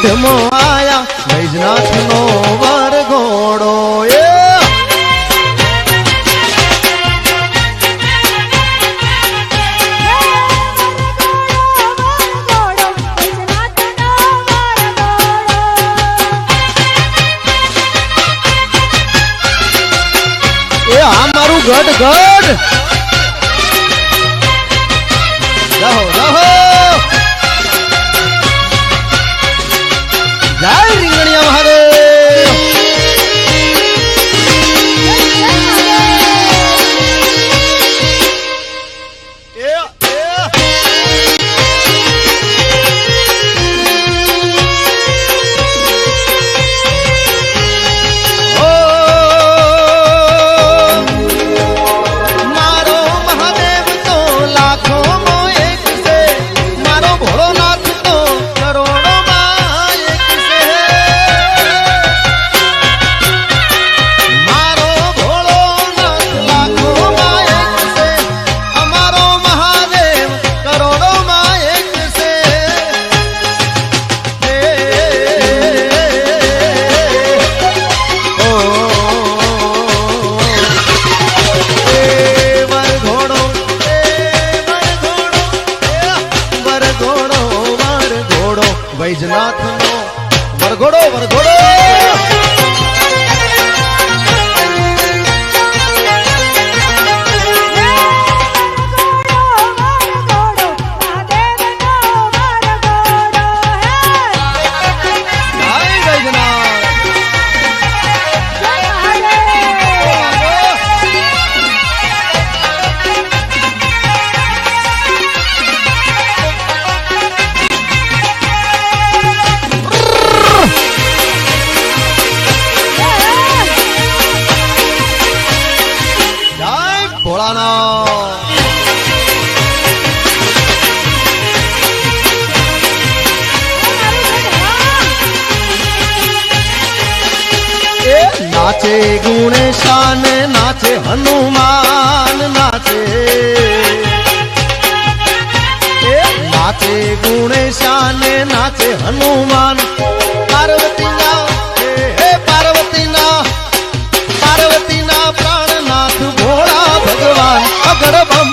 ગઢમાં આયા વૈજનાથ નો વરઘોડો આ મારું ગઢ ગઢ રહો રહો જય રીંગણિયા મહાદેવ વૈજનાથ નો વરઘોડો વરઘોડો नाचे गुणेशान नाचे हनुमान नाचे नाचे गुणेशान नाचे हनुमान पार्वतीना पार्वतीना प्राणनाथ भोला भगवान अगड़ बम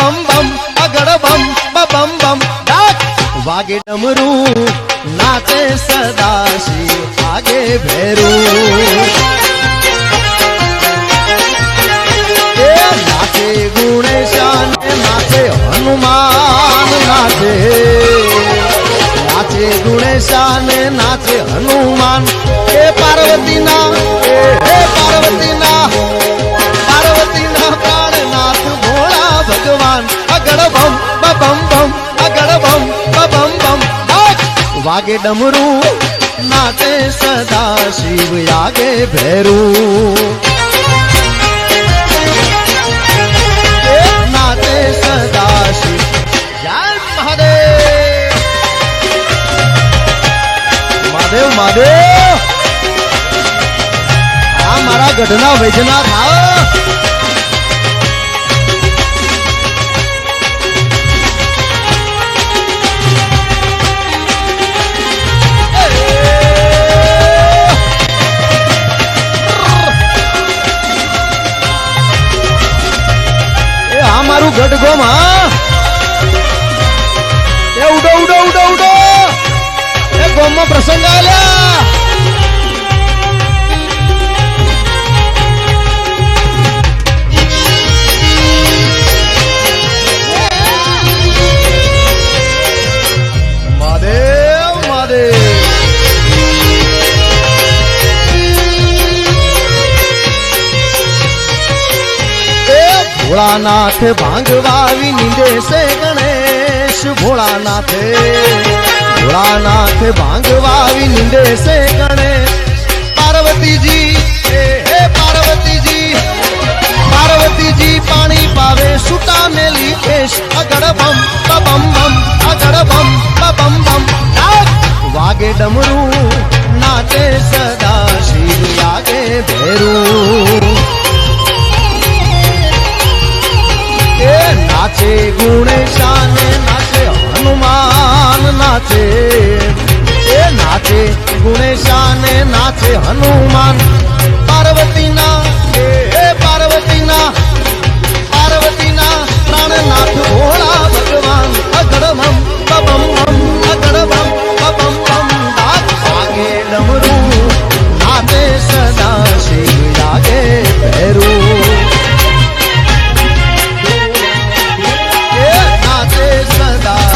बम बम अगड़ बम बम बम वागे डमरू नाचे सदाशिव आगे भैरू नाचे गुणेशान नाचे हनुमान नाचे नाचे गुणेशान नाचे हनुमान हे पार्वतीना पार्वतीना प्राणनाथ भोला भगवान अगड़ बम बम बम अगड़ बम बम बम वागे डमरू नाचे सदाशिव आगे भैरू नाचे सदाशिव जय महादेव महादेव महादेव आ मारा गढ़ना वैजनाथ आओ मारू गढ़ गोम उडो उडो उडो उडो गोम में प्रसंग आया महादेव महादेव भोलानाथ भांगवावी नींदे से गणेश भोलानाथ भांगवावी नींदे से गणेश पार्वती जी पार्वती जी पानी पावे सुता मेली केश अगड़ बम बम बम अगड़ बम बम बम वागे डमरू नाचे सदाशिव आगे भैरू नाचे गुणेशान नाचे हनुमान नाचे नाचे હનુમાન પાર્વતીના પાર્વતીના પ્રાણનાથ ભોળા ભગવાન અગડબમ બબમ અગડબમ બબમ વાગે ડમરું નાતે સદા શિવ લાગે ભેરું નાતે સદા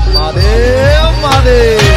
મહાદેવ મહાદેવ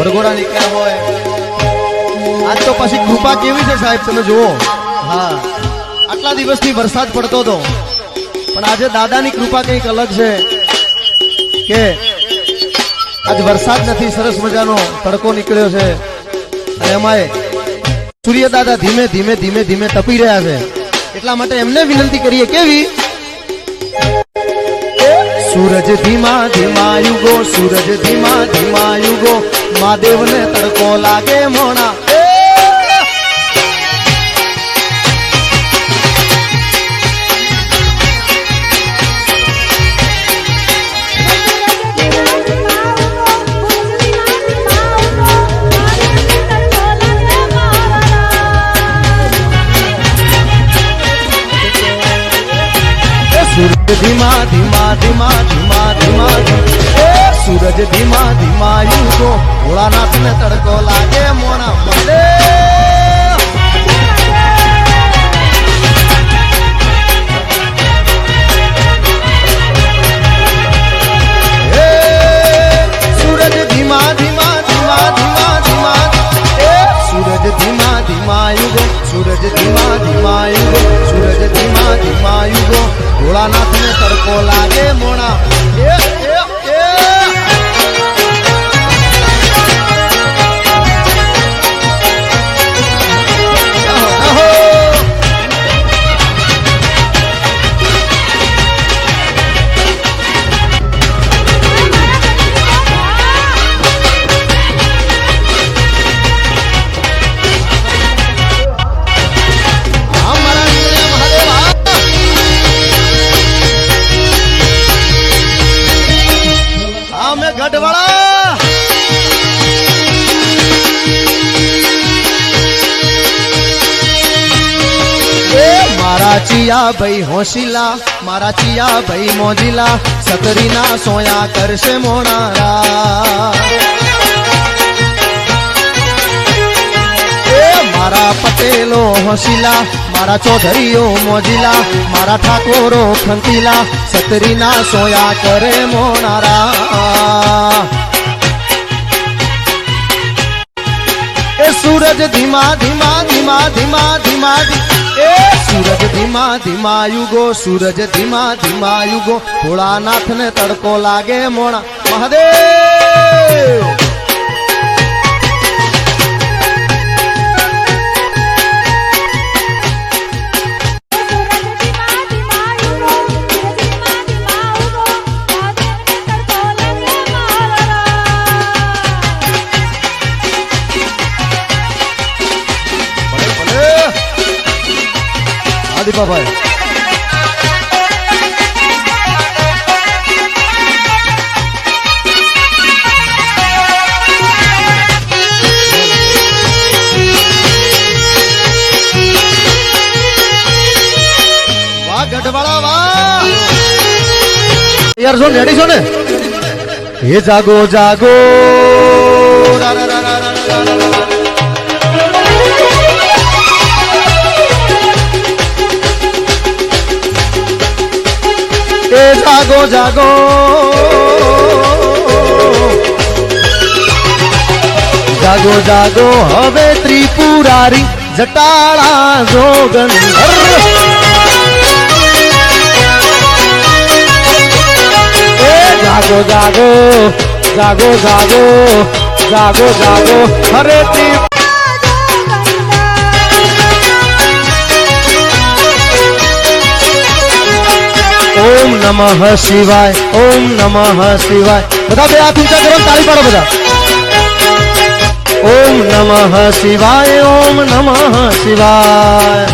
વરઘોડા નીકળ્યા હોય આજ તો પછી કૃપા કેવી છે સાહેબ તમે જુઓ હા આટલા દિવસથી વરસાદ પડતો હતો પણ આજે દાદાની કૃપા કંઈક અલગ છે કે આજ વરસાદ નથી સરસ મજાનો તડકો નીકળ્યો છે અને એમાંય સૂર્ય દાદા ધીમે ધીમે ધીમે ધીમે તપી રહ્યા છે એટલા માટે એમને વિનંતી કરીએ કેવી सूरज धीमा धीमा युगो सूरज धीमा धीमा युगो महादेव ने तड़को लागे मोना धीमा धीमा धीमा धीमा धीमा सूरज धीमा धीमा युगो भोलानाथ ने तड़को लागे मोना मदे सूरज धीमा धीमा धीमा धीमा धीमा सूरज धीमा धीमा युगो सूरज धीमा धीमा युगो सूरज धीमा धीमा युगो भोलानाथ ने तड़को लागे मोना चिया भाई होशिला मारा चिया भाई मोजिला सतरी ना सोया करशे मोनारा मारा पटेलो होशिला मारा चौधरीओ मोजिला मारा ठाकोरो खंतीला सतरी ना सोया करे मोनारा सूरज धीमा धीमा धीमा धीमा धीमा सूरज धीमा धीमा युगो सूरज धीमा धीमा युगो भोलानाथ ने तड़को लागे मोना महादेव भाई वाह गढ़वाला वाह यार जो रेडी छो ने ये जागो जागो रा रा रा रा रा रा रा जागो जागो जागो जागो हवे त्रिपुरारी जटाळा जोगंधर जागो जागो जागो जागो जागो जागो हरे ओम नमः शिवाय ओम नमः शिवाय बता बे हाथ ऊंचा करो ताली पाड़ो बता ओम नमः शिवाय ओम नमः शिवाय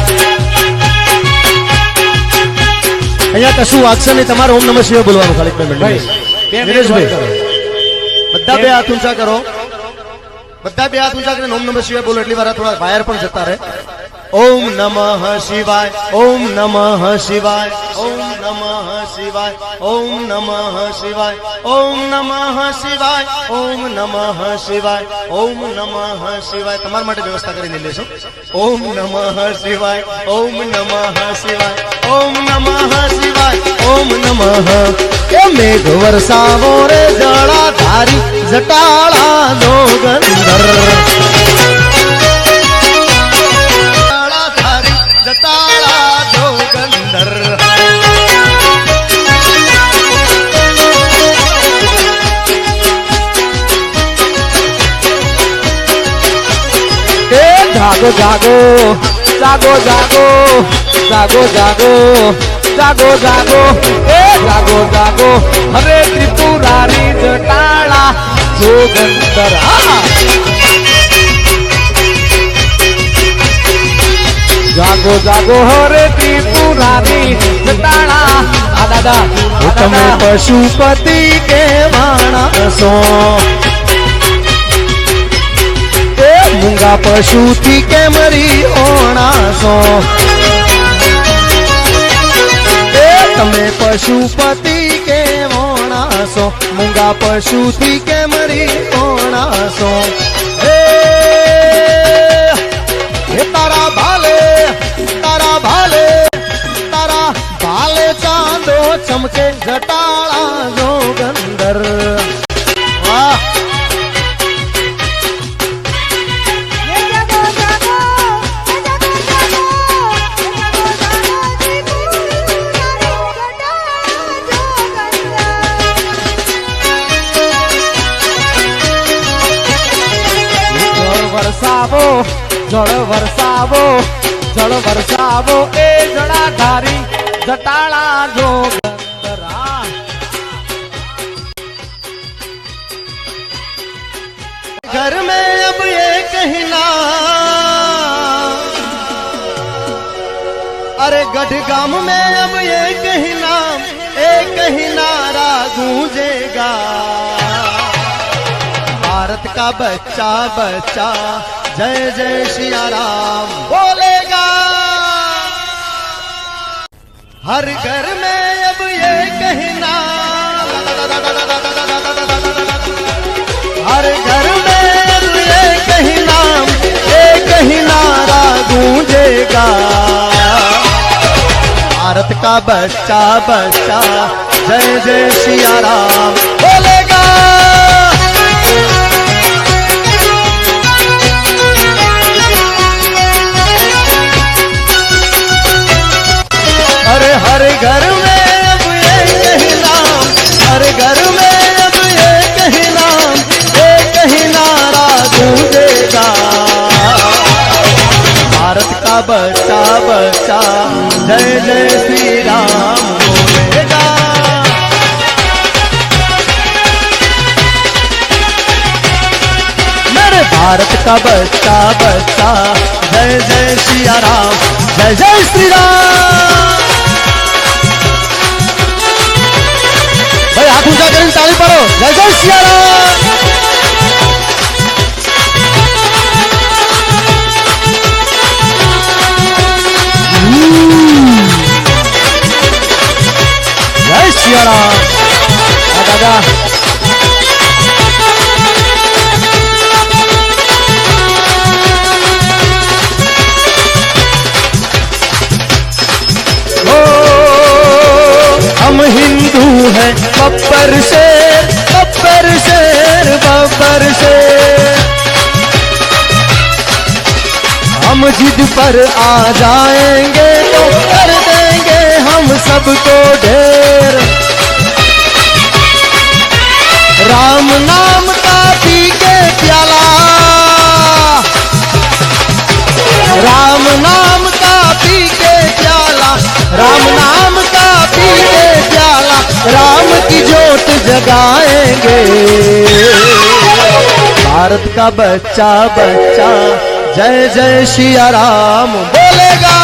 અહીંયા કશું વાગશે નહીં તમારે ઓમ નમઃ શિવાય બોલવાનું ખાલી પેમેન્ટ દિનેશભાઈ બધા બે હાથ ઊંચા કરો બધા બે હાથ ઊંચા કરીને ઓમ નમઃ શિવાય બોલો એટલી વાર થોડા વાયર પણ જતા રહે ओम नमः शिवाय ओम नमः शिवाय ओम नमः शिवाय ओम नमः शिवाय ओम नमः शिवाय ओम नमः शिवाय ओम नमः शिवाय તમારા માટે વ્યવસ્થા કરીને લેશો ओम नमः शिवाय ओम नमः शिवाय ओम नमः शिवाय ओम नमः ए मेघ वर्षावो रे जळाधारी जटाळा जोगंधर जटाळा जोगंधर ए जागो जागो जागो जागो जागो जागो जागो जागो ए जागो जागो हरे त्रिपुरारी जटाळा जोगंधर जागो जागो हरे त्रिपुरारी जटाळा दादा તમે પશુપતિ કે માણસો એ મૂંગા પશુથી કે મરી ઓણાસો એ તમે પશુપતિ કે ઓણાસો મૂંગા પશુથી કે મરી ઓણાસો એ તારા ભાલે चांदो चमके जटाळा जोगंधर वाह जळ वरसावो ए जळाधारी जटाळा जोगंधरा घर में अब ये कहना अरे गढ़गाम में अब ये कहना एक ही नारा गूंजेगा भारत का बच्चा बच्चा जय जय सिया राम बोलेगा हर घर में अब ये कहना हर घर में अब ये कहना एक ही नारा गूंजेगा भारत का बच्चा बच्चा जय जय सिया राम बोलेगा अरे हर घर में अब ये कहना हर घर में अब ये कहना एक ही नारा गूंजेगा भारत का बच्चा बच्चा जय जय श्री राम बोलेगा मेरे भारत का बच्चा बच्चा जय जय सिया राम जय जय श्री राम भाई हाथ ऊंचा करें ताली पाड़ो जय जय सिया राम जय सिया राम दादा हम हिंदू हैं बब्बर शेर बब्बर शेर बब्बर शेर राम जिद पर आ जाएंगे तो कर देंगे हम सबको ढेर। राम नाम का पी के प्याला, राम नाम का पी के प्याला, राम नाम का पी के प्याला, राम की ज्योत जगाएंगे। भारत का बच्चा बच्चा जय जय सिया राम बोलेगा।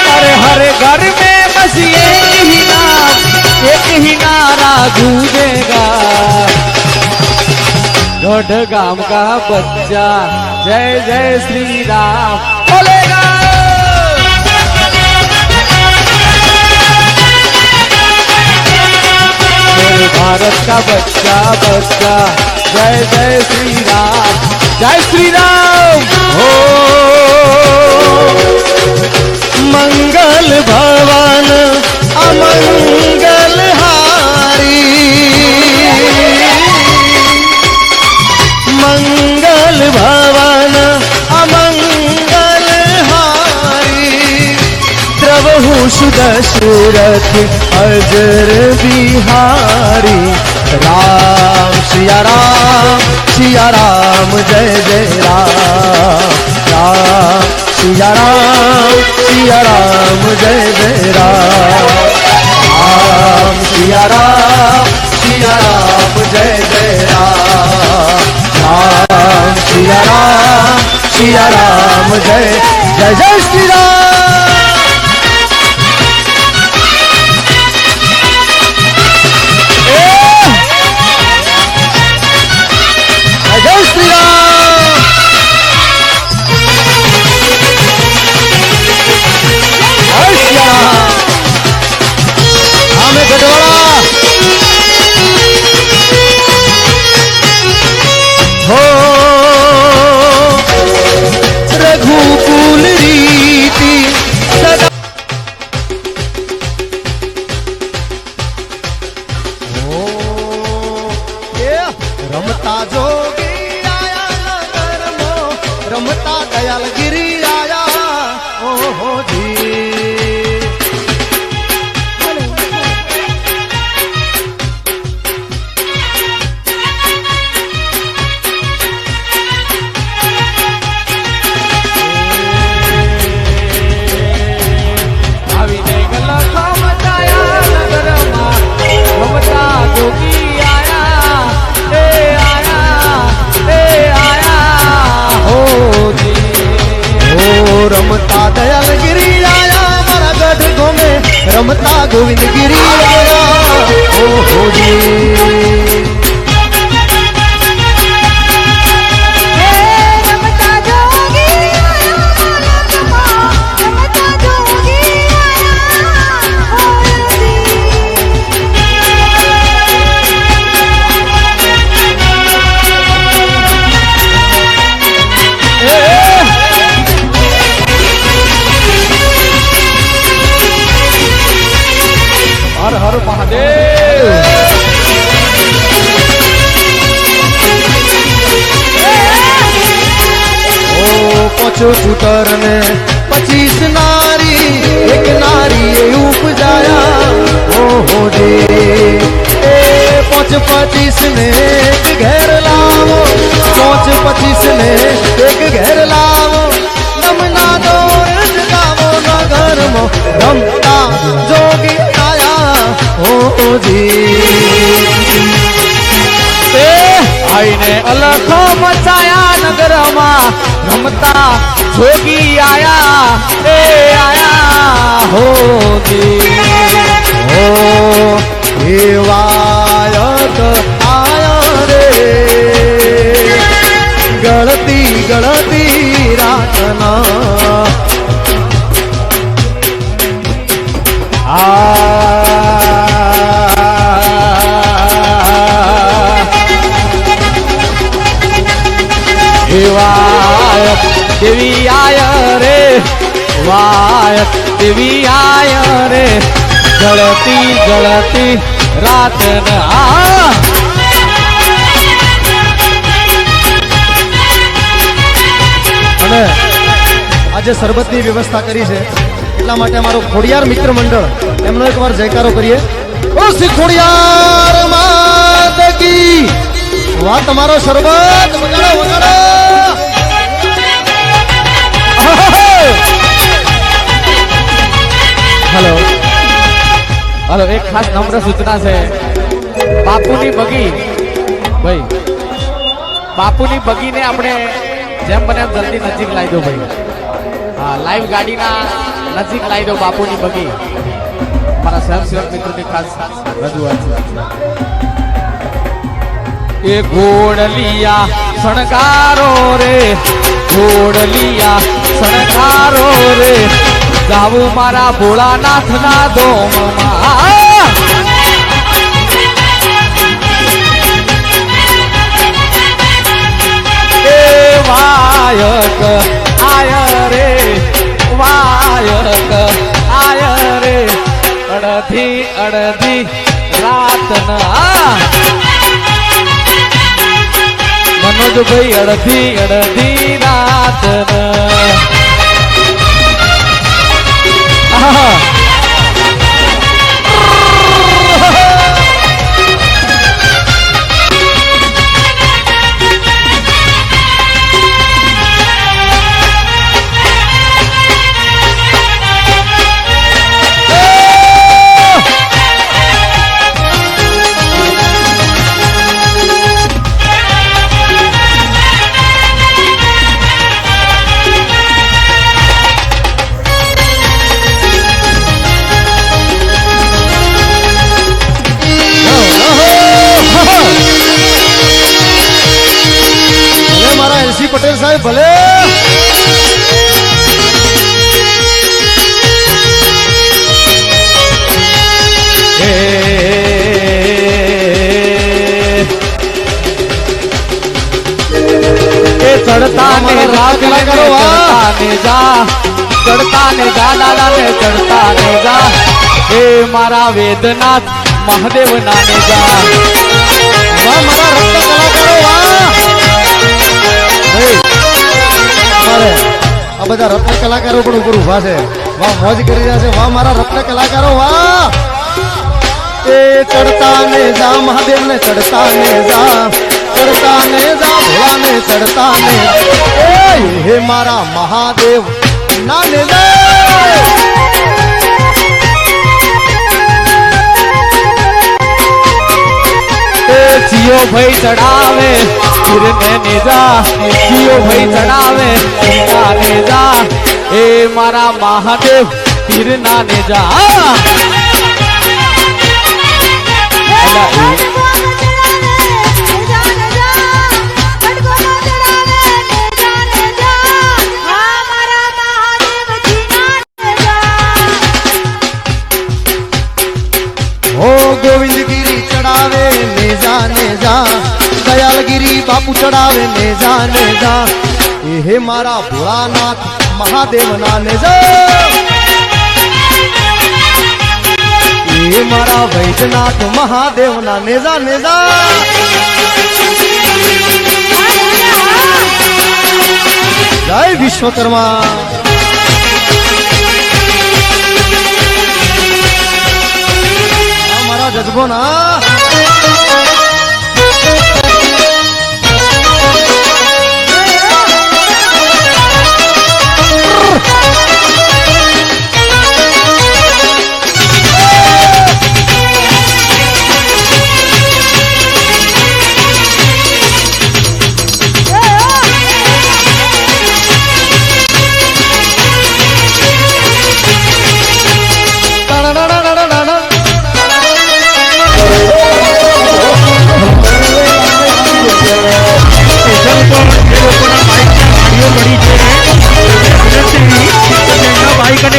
अरे हर घर में बस एक ही नारा गूंजेगा। ढोढ गांव का बच्चा जय जय श्री राम बोलेगा। मेरे भारत का बच्चा बच्चा जय जय श्री राम, जय श्री राम। हो मंगल भवन अमंगल हारी, मंगल भवन अमंगल हारी। द्रवहु सुदशरथ अजर बिहारी। राम सिया राम जय जय राम, राम सिया राम जय जय राम, राम सिया राम जय जय राम, राम सिया राम जय जय जय श्री राम। जय श्री राम। जय सिया राम। हमें गढ़वाड़ा हो रघुकुल रीति सदा। रमता जोगी आया नगर मो, रमता दयाल गिरी आया ओ जी। रमता दयाल गिरी आया हमारा गढ़ घूमे, रमता गोविंद गिरी आया ओ जी। हर हर महादेव। ओ पचो छूटर ने 25 नारी, एक नारी उपजाया ओ जी। ए 25 ने एक घेर लावो, 25 ने एक घेर लावो। नमना दौर जगावो नगर मो, रमता जोगी आया ओ जी। आईने अलखो मचाया नगर में, रमता जोगी आया ए आया हो जी। ओ वायत आया रे, गलती गलती रातना वायत देवी आय रे, वायत देवी आय रे। जलती जलती रात न અને આજે શરબતની વ્યવસ્થા કરી છે એટલા માટે અમારો ખોડિયાર મિત્ર મંડળ એમનો એકવાર જયકારો કરીએ. ઓ શ્રી ખોડિયાર માત કી વાહ, તમારો શરબત વગાડો વગાડો. હેલો હેલો, એક ખાસ નમ્ર સૂચના છે. બાપુની બગી ભાઈ, બાપુની બગીને આપણે જેમ બને એમ જલ્દી નજીક લાવી દો ભાઈ. હા, લાઈવ ગાડીના નજીક લાવી દો બાપુની બગી. મારા સ્વયંસેવક મિત્રોની ખાસ રજૂઆત છે. એ ઘોડલિયા શણગારો રે, ઘોડલિયા શણગારો રે, જાવું મારા ભોળાનાથના દોમમાં. એ વાયક આય રે, વાયક આય રે, અડધી અડધી રાતના. મનોજભાઈ અડધી અડધી રાતના. પટેલ સાહેબ ભલે. ચડતા ને જા, ચડતા ને જા, ચડતા ને જા દાદા ને, ચડતા ને જા. એ મારા વેદનાથ મહાદેવ ના ને જા. વાહ મારા રત્ન કલાકારો, વાહ. આ બધા રત્ન કલાકારો પણ ઉપર ઉભા છે. વાહ, મોજ કરી રહ્યા છે. વાહ મારા રત્ન કલાકારો, વાહ. એ ચડતા ને જા મહાદેવ ને, ચડતા ને જા, ચડતા ને જા ભોળા ને, ચડતા ને. હે મારા મહાદેવ ના ને જીઓ ભાઈ ચડાવે પીરને નેજા, જીઓ ભાઈ ચડાવે પીરના નેજા. એ મારા મહાદેવ પીરના નેજા. ગોવિંદગીરી ચડાવે નેજા નેજા, દયાલગીરી બાપુ ચડાવે નેજા નેજા. હે મારા ભોળાનાથ મહાદેવ ના નેજા. હે મારા વૈદ્યનાથ મહાદેવ ના નેજા નેજા. જય વિશ્વકર્મા. જજબો ના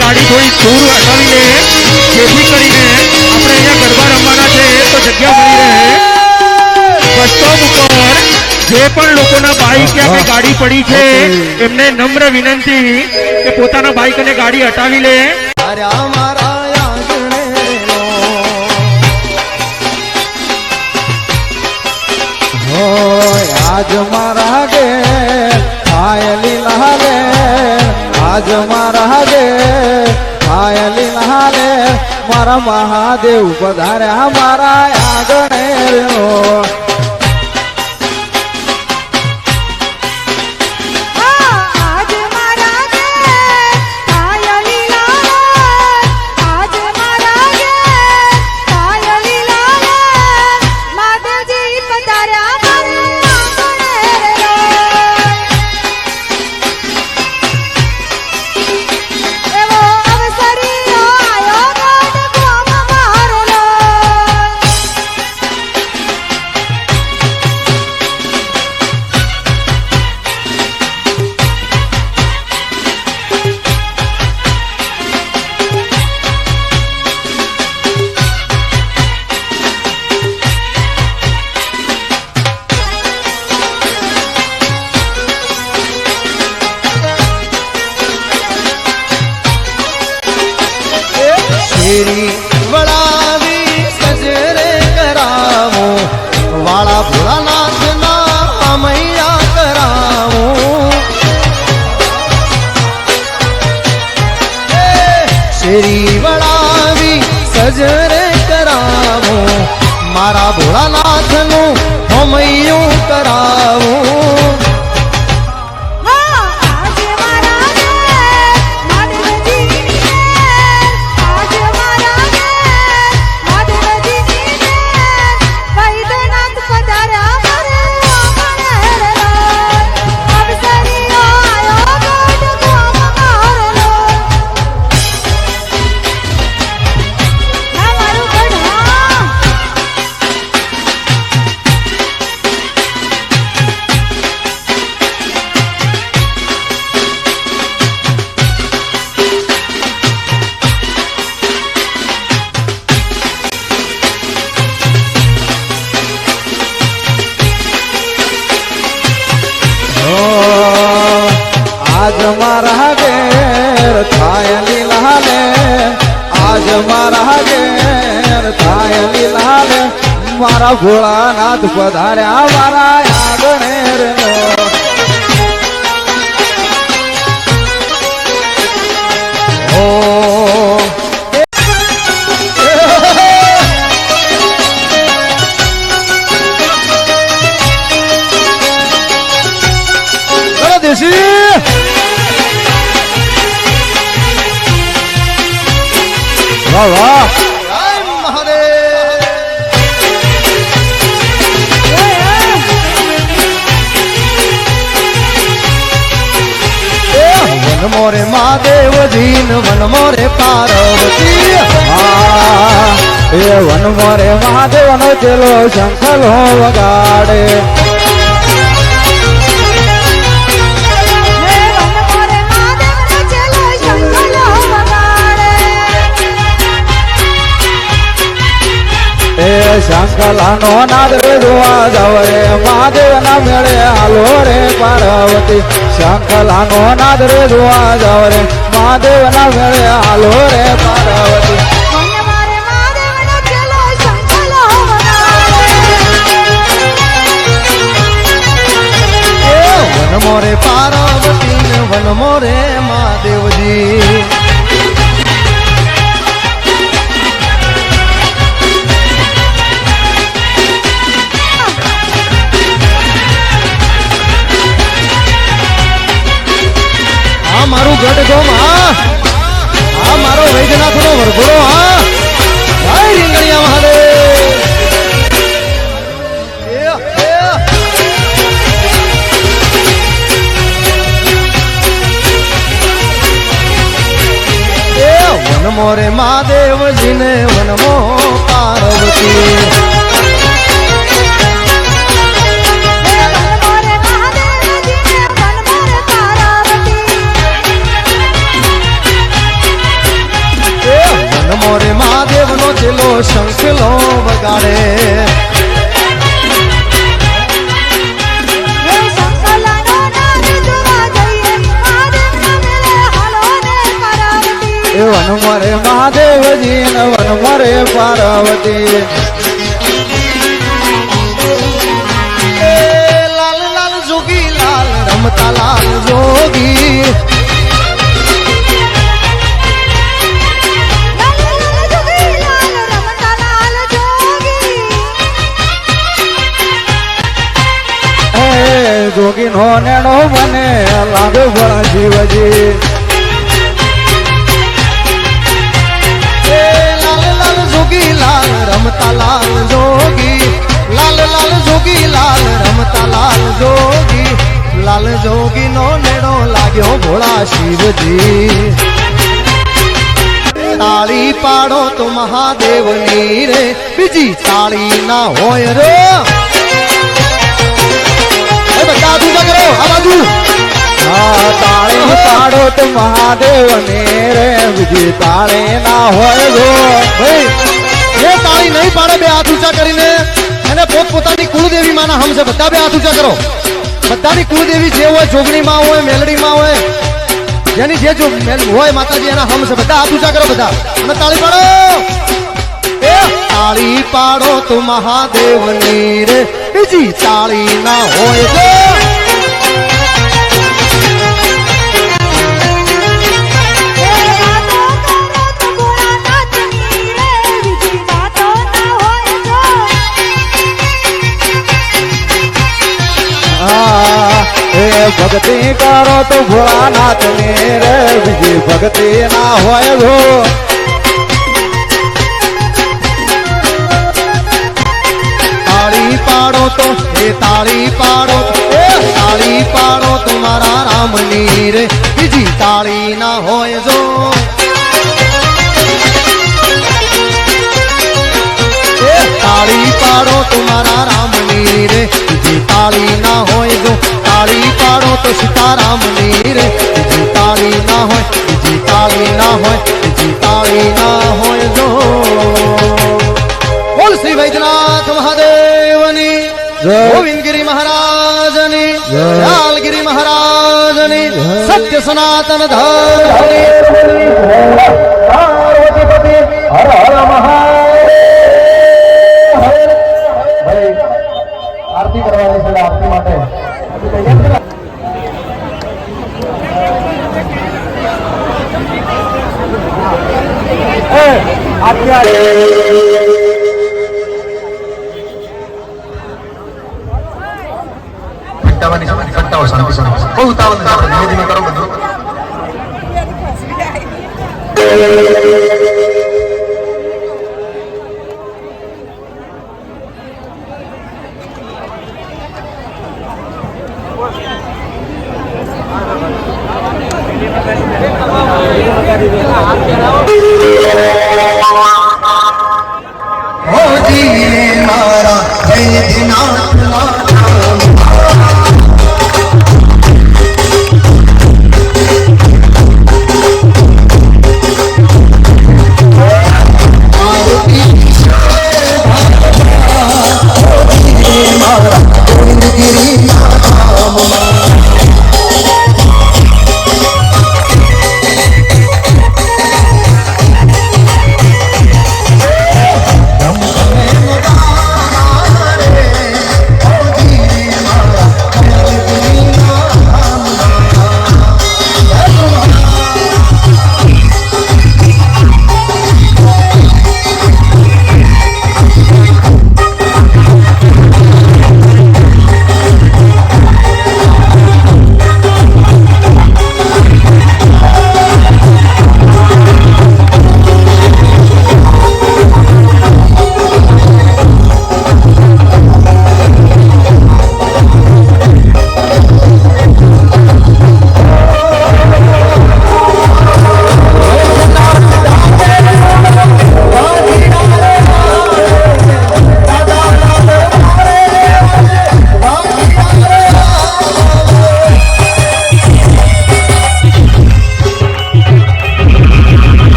ગાડી થોડી દૂર હટાવી લે, જેથી કરીને આપણે અહીંયા ગરબા રમવાના છે તો જગ્યા મળી રહે. બસ સ્ટોપ ઉપર જે પણ લોકોના બાઈક કે આપણે ગાડી પડી છે એમને નમ્ર વિનંતી કે પોતાના બાઈક અને ગાડી હટાવી લે. આજ મારા ગે આયલી લાલે આજ મારા ગે આયલી નહાલે મારા મહાદેવ પધાર્યા મારા આંગણે રો આજ મારા ગે કાયલી લાલે આજ મારા ગે કાયલી લાલે માધવજી પધાર્યા મારા આંગણે એવો અવસરીઓ આયો ગોડ ગોમ મારેલો શેરી વળાવી સજરે કરાવો વાળા ભોળાનાથ ના મૈયા કરાવો શેરી વળાવી સજરે કરાવો મારા ભોળાનાથ નું મૈયું કરાવો આજ મારા ગે માધવજી આજ મારા ગે માધવજી વૈદ્યનાથ પધાર્યા મારે આંગણે અવસરીઓ આયો ગોડ ગોમ મારેલો મારું ગઢા આજ મારા ઘેર થાય લીલાલે આજ મારા ઘેર થાય લીલાલે મારા ભોળાનાથ પધાર્યા મારા આંગણે રે ઓ દેશી વાહ વાહ જય મહાદેવ વન મોરે મહાદેવજી વન મોરે પાર્વતી એ વન મોરે મહાદેવ નો ચેલો શંખલો વગાડે હે વન મોરે મહાદેવનો ચેલો શંખલો વગાડે એ શંખલાનો નાદ રે જોવા જાવ રે મહાદેવ ના મેળે હાલો રે પાર્વતી શંખલાનો નાદ રે જોવા જાવ રે મહાદેવ ના મેળે હાલો રે પાર્વતી વન મોરે મહાદેવનો ચેલો શંખલો વગાડે વન મોરે પાર્વતી વન મોરે મહાદેવજી આ મારું ગઢ ગોમ આ મારો વૈદ્યનાથ નો વરઘોડો જય રીંગણિયા મહાદેવ વન મોરે મહાદેવજી ને વનમો પાર્વતી હે વન મોરે મહાદેવજીને વન મોરે પાર્વતી વન મોરે મહાદેવ નો ચેલો શંખલો વગાડે હે શંખલાનો નાદ જોવા જઈએ મહાદેવના મેળે હાલો રે પાર્વતી એ વન મોરે મહાદેવજી ને વન મોરે પાર્વતી લાલ લાલ જોગી લાલ રમતા લાલ જોગી નેણો મને લાગે ભણા શિવજી એ લાલ લાલ જોગી લાલ રમતા લાલ જોગી લાલ લાલ જોગી લાલ રમતા લાલ જોગી નો નેડો લાગ્યો ભોળા શિવજી તાળી પાડો તો મહાદેવની રે બીજી તાળી ના હોય રે એ બધા દૂજા કરો આ બાજુ હા તાળી પાડો તો મહાદેવ ને રે બીજી તાળી ના હોય ગો ભાઈ એ તાળી નહીં પાડે બે હાથ ઊંચા કરીને અને પોતપોતાની કુળદેવી માના હમસે બધા બે હાથ ઊંચા કરો બધાની કુળદેવી જે હોય જોગણી માં હોય મેલડી માં હોય જેની જે જો હોય માતાજી એના હમસે બધા હાથ ઊંચા કરો બધા અને તાળી પાડો એ તાળી પાડો તો મહાદેવની રે બીજી તાળી ના હોય તો એ વાતો કરો તો ભોળાનાથની રે બીજી વાતો ના હોય જો હા એ ભક્તિ કરો તો ભોળાનાથ ને રે બીજી ભક્તિ ના હોય ગો તાળી પાડો તો એ તાળી પાડો એ તાળી પાડો તો મારા રામની રે બીજી તાળી ના હોય જો એ તાળી પાડો તો મારા રામની રે બીજી તાળી ના હોય જો તાળી પાડો તો સીતારામની રે બીજી તાળી ના હોય બીજી તાળી ના હોય બીજી તાળી ના હોય જો બોલ શ્રી વૈદ્યનાથ મહાદેવની જય. ગોવિંદગીરી મહારાજની જય. લાલગીરી મહારાજની સત્ય સનાતન ધર્મની હર હર આરતી કરવાની છે આરતી માટે ઘંટાઓ શાંતિ બહુ ઉતાવળ નથી આપણે ધીમે ધીમે કરો બધું મારા વૈદ્યનાથ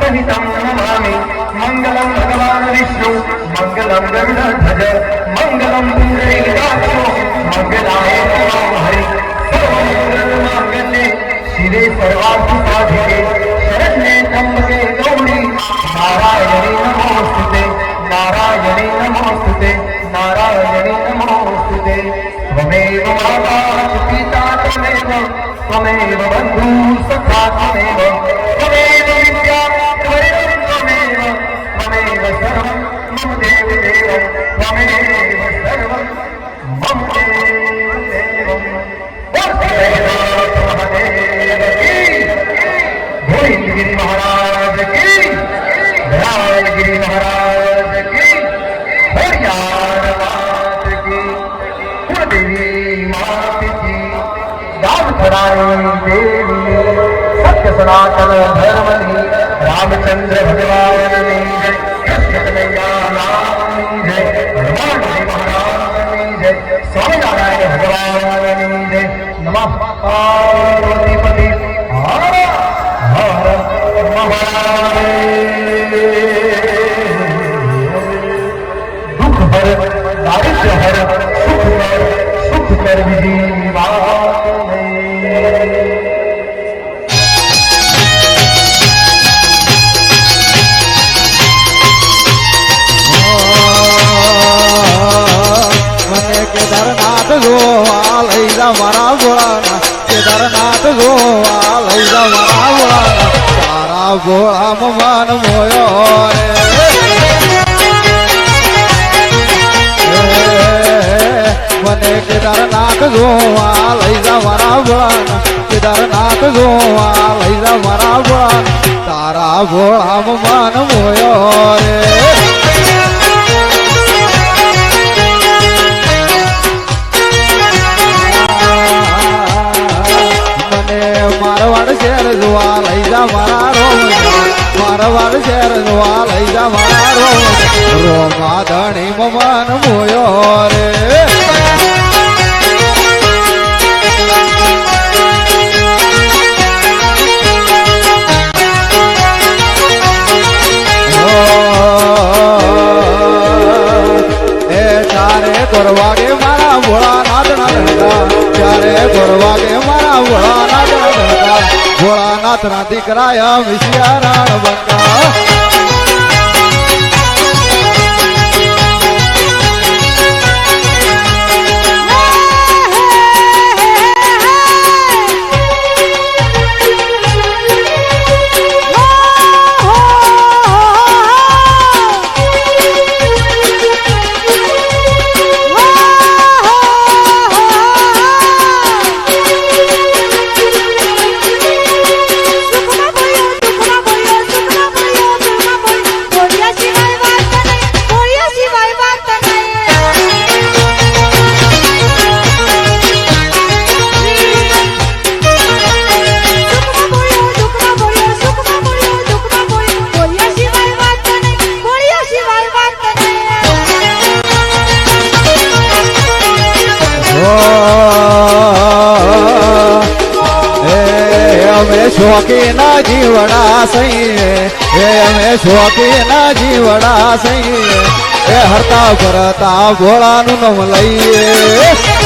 सहितं नमामि मङ्गलं भगवान् विष्णु मङ्गलं गरुडध्वज मङ्गलं पुण्डरीकाक्षो मङ्गलाय नमो हरि सर्वमङ्गलमाङ्गल्ये शिवे सर्वार्थसाधिके शरण्ये त्र्यम्बके गौरी नारायणी नमोऽस्तुते नारायणी नमोऽस्तुते नारायणी नमोऽस्तुते त्वमेव माता पिता त्वमेव बन्धु सखा त्वमेव विद्या त्वमेव सर्वं मम देव देवं त्वमेव सर्वं मम देव देवं वसुदेवाय महादेव की गोविंदगिरि महाराज की राजगिरि महाराज की हरियाण मात की कुलदेवी मात की दामथराई देवी सत्य सनातन धर्मनी रामचंद्र भगवान की जय कृष्ण कन्हैया लाल की जय हनुमान जी महाराज की जय स्वामीनारायण भगवान की जय नमः पार्वतीपति हर हर महादेव दुख हर दारिद्र्य हर सुख कर विजीवा મને કેદારનાથ જોવા લઈ જા મારા ભોળાના કેદારનાથ જોવા લઈ જા મારા ભોળાના તારા ભોળા મન મોયો મને કેદારનાથ જોવા લઈ જા મારા ભોળાના કેદારનાથ જોવા લઈ જા મારા ભોળાના તારા ભોળા મન મોયો રે મારવાડ શહેર જોવા લઈ જા મારા રોમ મારવાડ શહેર જોવા લઈ જા મારા રોમા ધણી મન મોયો રે ગોરવાગે મારા ભોળાનાથ ના ધંધા ત્યારે ગોરવાગે મારા ભોળાનાથ ના ધંધા ભોળાનાથ ના દીકરા વિશિયા રાણ બંકા શોખીના જીવડા સહીએ અમે શોખીના જીવડા સહીએ એ હરતા ભરતા ભોળાનું નામ લઈએ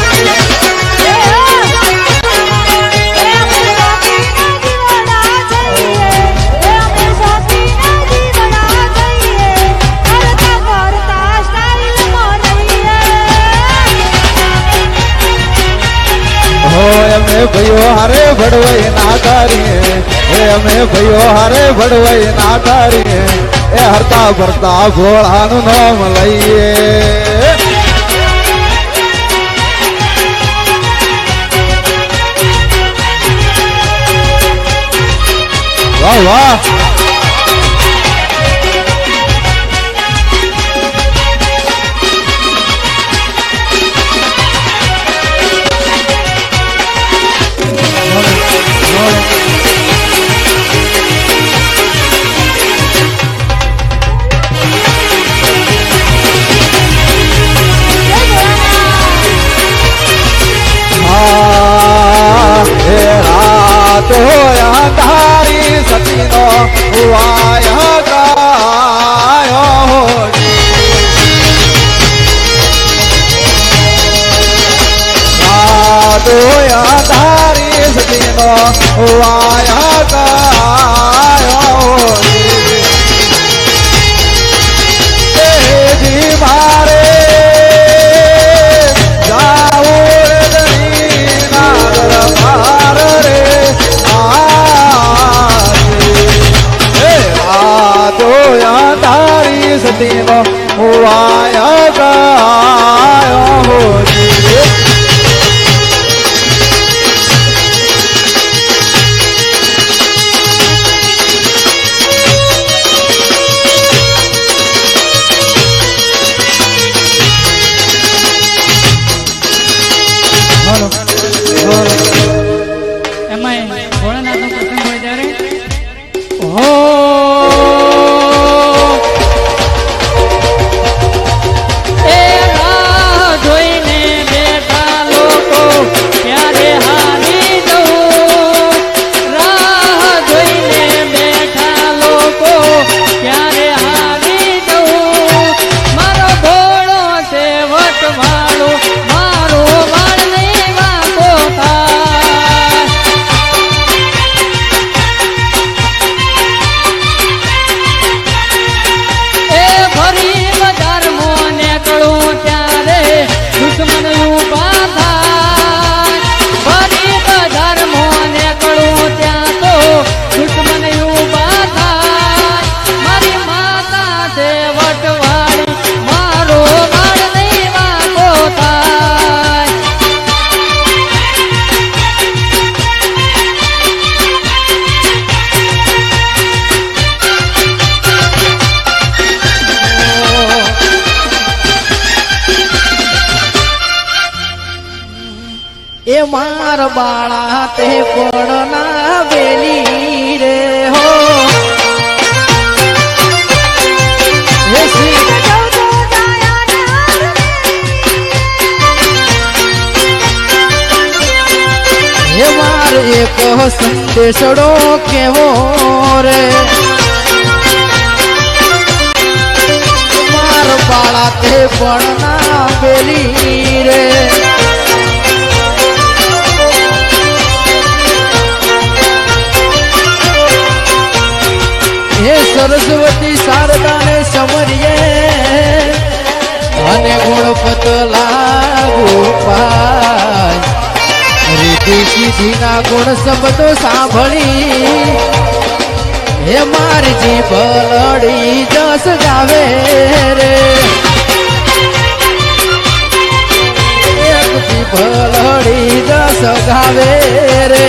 અમે ભાઈઓ હારે ભડવાઈ ના કરીએ અમે ભાઈઓ હારે ભડવાઈ ના કરીએ એ હરતા ભરતા ભોળાનું નામ લઈએ વાહ વાહ તો અંધારી સતીનો નો વાયા ગાયો જી મારે જાવું રે નાગર માર રે આ જોયા તારી સતીનો વાયા ગાયો એમાં ભોળાનાથનો પ્રસંગ હોય ત્યારે એ રાહ જોઈને બેઠા લોકો ક્યારે હારી જવું, રાહ જોઈને બેઠા લોકો ક્યારે હારી જવું, મારો ભોળો છે વટવાળો મારો વાળ નહીં વાંકો થાય. એ ફરી બજારમાં નીકળું ત્યારે દુશ્મન ઊભા થાય, ફરી બજારમાં નીકળું ત્યાં તો દુશ્મન ઊભા થાય, મારી માતા છે વટવાળી મારો વાળ નહીં વાંકો થાય. એ માર બાળા તે પડના વેલી રે હો હે શ્રી હે માર એક સંદેશડો કેવો રે માર બાળા તે પડના વેલી રે હે સરસ્વતી શારદાને સમરીએ અને ગુણપત લાગુ પાય, રીતિ સિદ્ધિના ગુણ શબ્દો સાંભળી હે મારી જીભ લડી જસ ગાવે રે, એક જીભ લડી જસ ગાવે રે.